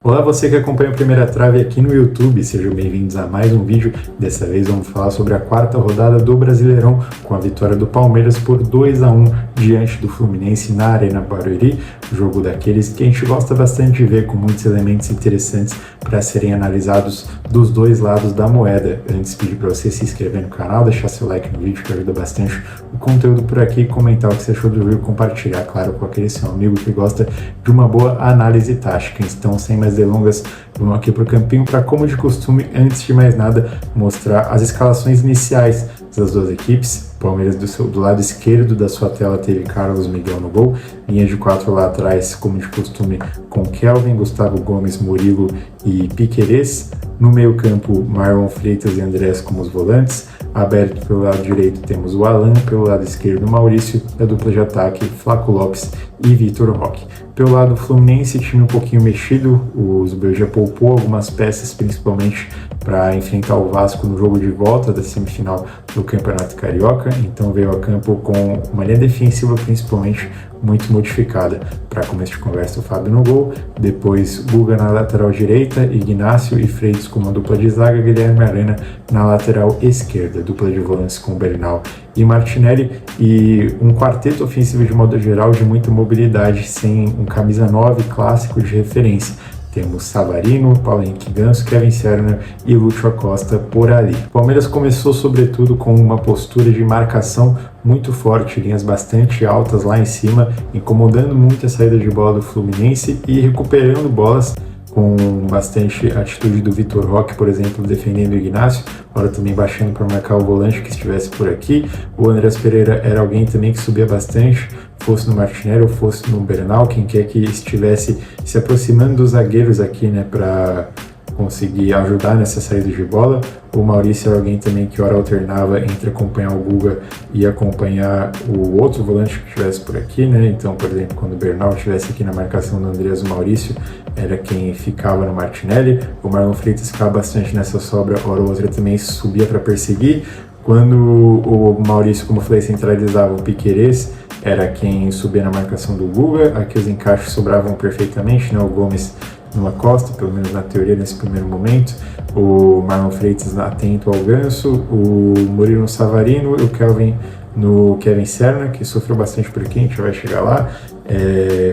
Olá, você que acompanha a Primeira Trave aqui no YouTube, sejam bem-vindos a mais um vídeo. Dessa vez vamos falar sobre a quarta rodada do Brasileirão, com a vitória do Palmeiras por 2-1 diante do Fluminense na Arena Barueri, jogo daqueles que a gente gosta bastante de ver, com muitos elementos interessantes para serem analisados dos dois lados da moeda. Antes, pedir para você se inscrever no canal, deixar seu like no vídeo que ajuda bastante o conteúdo por aqui, comentar o que você achou do vídeo, compartilhar, claro, com aquele seu amigo que gosta de uma boa análise tática. Então, sem mais delongas, vamos aqui para o campinho para, como de costume, antes de mais nada, mostrar as escalações iniciais das duas equipes. Palmeiras do lado esquerdo da sua tela teve Carlos Miguel no gol, linha de 4 lá atrás, como de costume, com Kelvin, Gustavo Gomes, Murilo e Piquerez. No meio campo, Marlon Freitas e Andrés como os volantes. Aberto pelo lado direito temos o Alan, pelo lado esquerdo Maurício, da dupla de ataque Flaco Lopes e Vitor Roque. Pelo lado Fluminense, time um pouquinho mexido, o Zubel já poupou algumas peças, principalmente para enfrentar o Vasco no jogo de volta da semifinal do Campeonato Carioca, então veio a campo com uma linha defensiva principalmente muito modificada. Para começo de conversa, o Fábio no gol, depois Guga na lateral direita, Ignacio e Freitas com uma dupla de zaga, Guilherme Arana na lateral esquerda, dupla de volantes com Bernal e Martinelli, e um quarteto ofensivo de modo geral de muita mobilidade, sem um camisa 9 clássico de referência. Temos Savarino, Paulo Henrique Ganso, Kevin Serna e Lúcio Acosta por ali. O Palmeiras começou sobretudo com uma postura de marcação muito forte, linhas bastante altas lá em cima, incomodando muito a saída de bola do Fluminense e recuperando bolas, com bastante atitude do Vitor Roque, por exemplo, defendendo o Ignacio, agora também baixando para marcar o volante que estivesse por aqui. O Andrés Pereira era alguém também que subia bastante, fosse no Martinelli ou fosse no Bernal, quem quer que estivesse se aproximando dos zagueiros aqui, né, para conseguir ajudar nessa saída de bola. O Maurício era alguém também que ora alternava entre acompanhar o Guga e acompanhar o outro volante que estivesse por aqui, né? Então, por exemplo, quando o Bernal estivesse aqui na marcação do Andrés, o Maurício era quem ficava no Martinelli. O Marlon Freitas ficava bastante nessa sobra, hora ou outra também subia para perseguir. Quando o Maurício, como eu falei, centralizava o Piquerez, era quem subia na marcação do Guga. Aqui os encaixes sobravam perfeitamente, né? O Gomes numa costa, pelo menos na teoria nesse primeiro momento, o Marlon Freitas atento ao Ganso, o Murilo no Savarino e o Kelvin no Kevin Serna, que sofreu bastante por aqui, a gente vai chegar lá.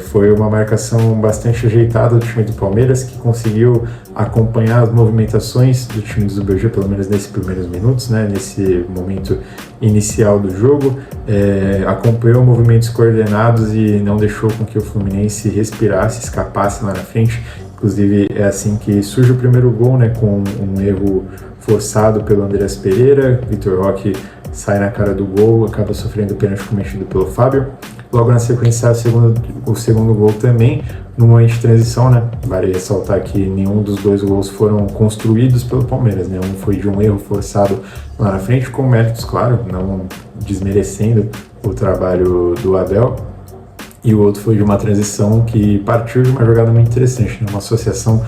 Foi uma marcação bastante ajeitada do time do Palmeiras, que conseguiu acompanhar as movimentações do time do Zubeldia, pelo menos nesses primeiros minutos, né, nesse momento inicial do jogo, acompanhou movimentos coordenados e não deixou com que o Fluminense respirasse, escapasse lá na frente. Inclusive é assim que surge o primeiro gol, né, com um erro forçado pelo Andrés Pereira. Vitor Roque sai na cara do gol, acaba sofrendo o pênalti cometido pelo Fábio. Logo na sequência, o segundo gol também, no momento de transição, né? Vale ressaltar que nenhum dos dois gols foram construídos pelo Palmeiras, né? Um foi de um erro forçado lá na frente, com méritos, claro, não desmerecendo o trabalho do Abel. E o outro foi de uma transição que partiu de uma jogada muito interessante, né? Uma associação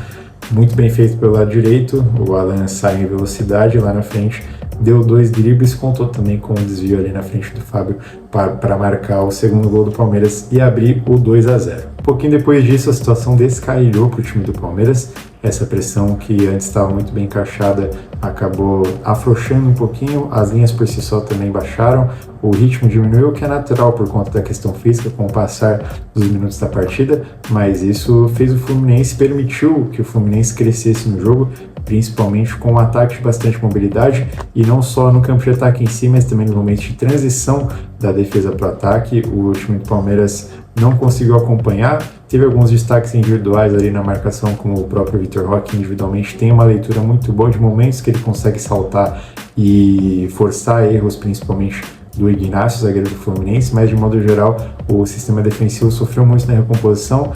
muito bem feita pelo lado direito, o Alan sai em velocidade lá na frente, deu 2 dribles, contou também com um desvio ali na frente do Fábio para marcar o segundo gol do Palmeiras e abrir o 2-0. Um pouquinho depois disso, a situação descarrilhou para o time do Palmeiras. Essa pressão que antes estava muito bem encaixada acabou afrouxando um pouquinho, as linhas por si só também baixaram, o ritmo diminuiu, que é natural por conta da questão física com o passar dos minutos da partida, mas isso fez o Fluminense, permitiu que o Fluminense crescesse no jogo, principalmente com um ataque de bastante mobilidade, e não só no campo de ataque em si, mas também no momento de transição da defesa para o ataque. O time do Palmeiras não conseguiu acompanhar, teve alguns destaques individuais ali na marcação, como o próprio Vitor Roque individualmente tem uma leitura muito boa de momentos que ele consegue saltar e forçar erros, principalmente do Ignacio, zagueiro do Fluminense, mas de modo geral o sistema defensivo sofreu muito na recomposição.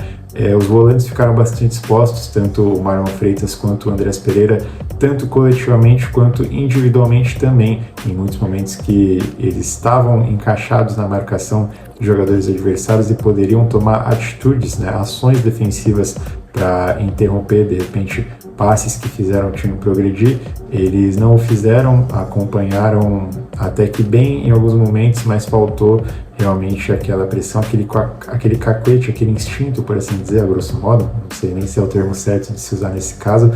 Os volantes ficaram bastante expostos, tanto o Marlon Freitas quanto o Andrés Pereira, tanto coletivamente quanto individualmente também, em muitos momentos que eles estavam encaixados na marcação de jogadores adversários e poderiam tomar atitudes, né, ações defensivas para interromper, de repente, passes que fizeram o time progredir. Eles não o fizeram, acompanharam até que bem em alguns momentos, mas faltou realmente aquela pressão, aquele cacuete, aquele instinto, por assim dizer, a grosso modo, não sei nem se é o termo certo de se usar nesse caso,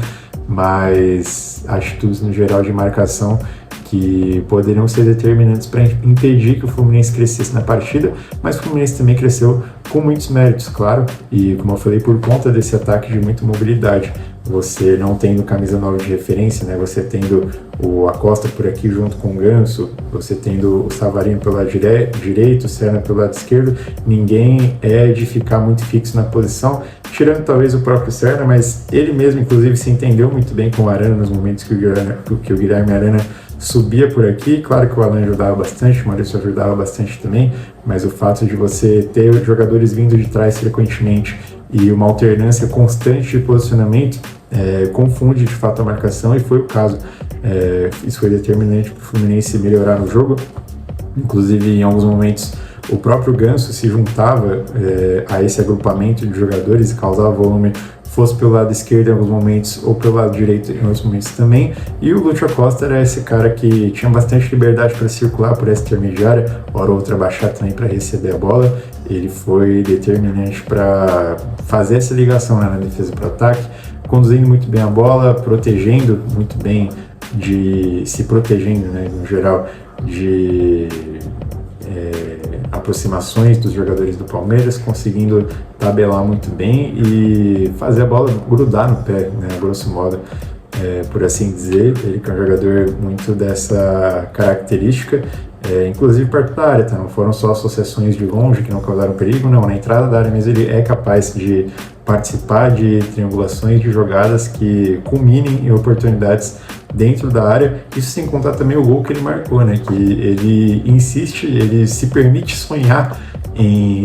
mas atitudes no geral de marcação que poderiam ser determinantes para impedir que o Fluminense crescesse na partida, mas o Fluminense também cresceu com muitos méritos, claro, e como eu falei, por conta desse ataque de muita mobilidade. Você não tendo camisa 9 de referência, né? Você tendo o Acosta por aqui junto com o Ganso, você tendo o Savarino pelo lado direito, o Serna pelo lado esquerdo, ninguém é de ficar muito fixo na posição, tirando talvez o próprio Serna, mas ele mesmo, inclusive, se entendeu muito bem com o Arana nos momentos que o Guilherme Arana subia por aqui. Claro que o Alan ajudava bastante, o Maurício ajudava bastante também, mas o fato de você ter jogadores vindo de trás frequentemente e uma alternância constante de posicionamento confunde de fato a marcação, e foi o caso. Isso foi determinante para o Fluminense melhorar no jogo. Inclusive, em alguns momentos, o próprio Ganso se juntava a esse agrupamento de jogadores e causava volume, fosse pelo lado esquerdo em alguns momentos ou pelo lado direito em outros momentos também. E o Lúcio Acosta era esse cara que tinha bastante liberdade para circular por essa intermediária, hora ou outra baixar também para receber a bola. Ele foi determinante para fazer essa ligação, né, na defesa para o ataque, conduzindo muito bem a bola, protegendo muito bem, se protegendo, né, no geral, de aproximações dos jogadores do Palmeiras, conseguindo tabelar muito bem e fazer a bola grudar no pé, né, grosso modo, por assim dizer. Ele que é um jogador muito dessa característica, inclusive perto da área, tá? Não foram só associações de longe que não causaram perigo, não, na entrada da área, mas ele é capaz de participar de triangulações, de jogadas que culminem em oportunidades dentro da área. Isso sem contar também o gol que ele marcou, né? Que ele insiste, ele se permite sonhar em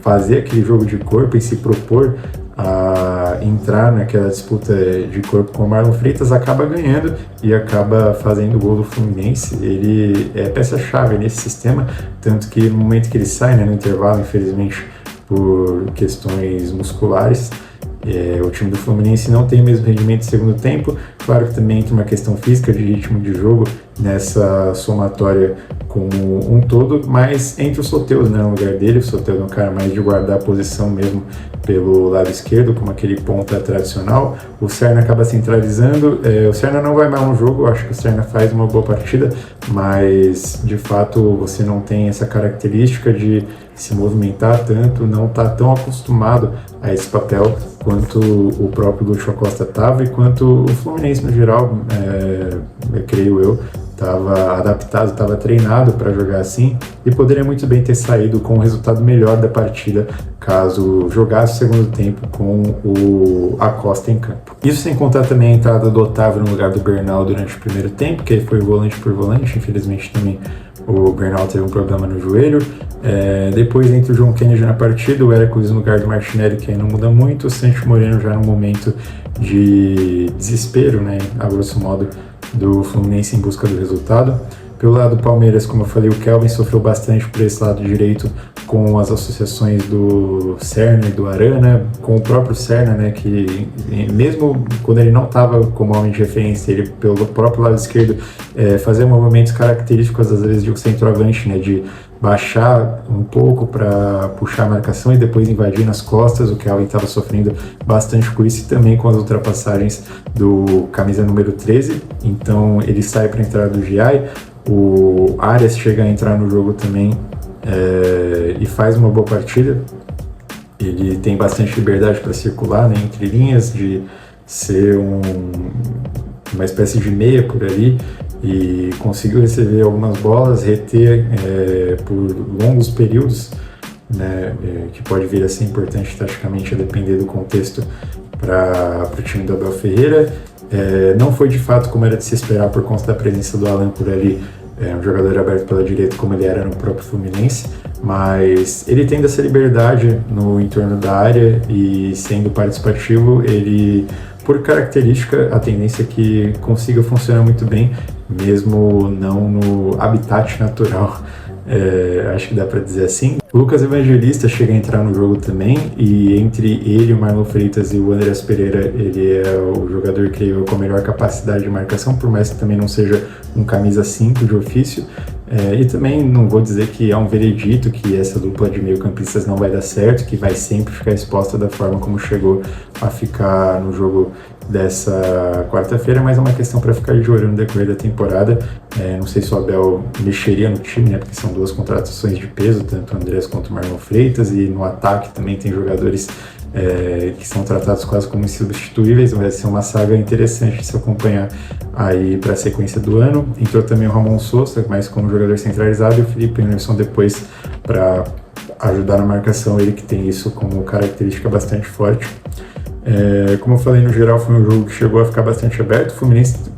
fazer aquele jogo de corpo, em se propor a entrar naquela disputa de corpo com o Marlon Freitas, acaba ganhando e acaba fazendo o gol do Fluminense. Ele é peça-chave nesse sistema, tanto que no momento que ele sai, né, no intervalo, infelizmente por questões musculares, o time do Fluminense não tem o mesmo rendimento no segundo tempo. Claro que também tem uma questão física de ritmo de jogo nessa somatória como um todo, mas entre o Soteldo, né, no lugar dele, o Soteldo é um cara mais de guardar a posição mesmo pelo lado esquerdo, como aquele ponta tradicional. O Serna acaba centralizando. O Serna não vai mal no jogo, eu acho que o Serna faz uma boa partida, mas de fato você não tem essa característica de se movimentar tanto, não está tão acostumado a esse papel quanto o próprio Lúcio Acosta estava e quanto o Fluminense no geral, creio eu, estava adaptado, estava treinado para jogar assim, e poderia muito bem ter saído com um resultado melhor da partida caso jogasse o segundo tempo com o Acosta em campo. Isso sem contar também a entrada do Otávio no lugar do Bernal durante o primeiro tempo, que ele foi volante por volante. Infelizmente também o Bernal teve um problema no joelho. Depois entra o João Kennedy na partida, o Hércules no lugar do Martinelli, que aí não muda muito, o Sancho Moreno já no momento de desespero, né, a grosso modo, do Fluminense em busca do resultado. Pelo lado do Palmeiras, como eu falei, o Kelvin sofreu bastante por esse lado direito com as associações do Serna e do Arana, com o próprio Serna, né, que mesmo quando ele não estava como homem de referência, ele pelo próprio lado esquerdo fazia movimentos característicos às vezes de um centroavante, né, de baixar um pouco para puxar a marcação e depois invadir nas costas. O Kelvin estava sofrendo bastante com isso, e também com as ultrapassagens do camisa número 13, então ele sai para a entrada do Giai. O Arias chega a entrar no jogo também e faz uma boa partida. Ele tem bastante liberdade para circular, né, entre linhas, de ser uma espécie de meia por ali, e conseguiu receber algumas bolas, reter por longos períodos, né, que pode vir a ser importante taticamente, a depender do contexto para o time do Abel Ferreira. Não foi de fato como era de se esperar por conta da presença do Alan por ali, um jogador aberto pela direita como ele era no próprio Fluminense, mas ele tendo essa liberdade no entorno da área e sendo participativo, ele, por característica, a tendência é que consiga funcionar muito bem, mesmo não no habitat natural acho que dá para dizer assim. O Lucas Evangelista chega a entrar no jogo também, e entre ele, o Marlon Freitas e o Andreas Pereira, ele é o jogador que com a melhor capacidade de marcação, por mais que também não seja um camisa 5 de ofício. E também não vou dizer que é um veredito que essa dupla de meio-campistas não vai dar certo, que vai sempre ficar exposta da forma como chegou a ficar no jogo dessa quarta-feira, mas é uma questão para ficar de olho no decorrer da temporada. Não sei se o Abel mexeria no time, né, porque são duas contratações de peso, tanto o Andrés quanto o Marlon Freitas, e no ataque também tem jogadores que são tratados quase como insubstituíveis. Vai ser uma saga interessante de se acompanhar aí para a sequência do ano. Entrou também o Ramon Sousa, mais como jogador centralizado, e o Felipe Anderson depois para ajudar na marcação, ele que tem isso como característica bastante forte. Como eu falei, no geral foi um jogo que chegou a ficar bastante aberto.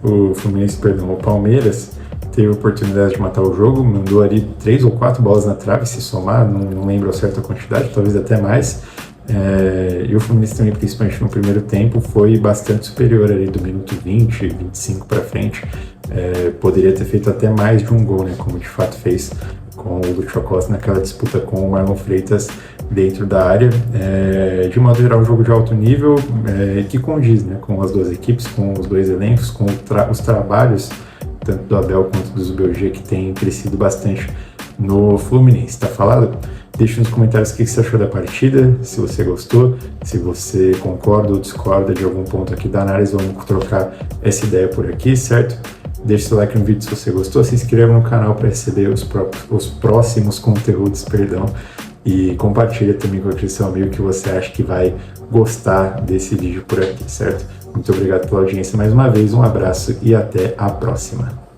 O Palmeiras teve a oportunidade de matar o jogo, mandou ali 3 ou 4 bolas na trave, se somar, não lembro a certa quantidade, talvez até mais. E o Fluminense também, principalmente no primeiro tempo, foi bastante superior ali do minuto 20, 25 para frente. Poderia ter feito até mais de um gol, né, como de fato fez com o Lúcio Acosta naquela disputa com o Marlon Freitas dentro da área. De modo geral, um jogo de alto nível, que condiz, né, com as duas equipes, com os dois elencos, com os trabalhos tanto do Abel quanto do Zubeldia, que tem crescido bastante no Fluminense. Tá falado? Deixe nos comentários o que você achou da partida, se você gostou, se você concorda ou discorda de algum ponto aqui da análise. Vamos trocar essa ideia por aqui, certo? Deixe seu like no vídeo se você gostou, se inscreva no canal para receber os próximos conteúdos, e compartilha também com aquele seu amigo que você acha que vai gostar desse vídeo por aqui, certo? Muito obrigado pela audiência mais uma vez, um abraço e até a próxima.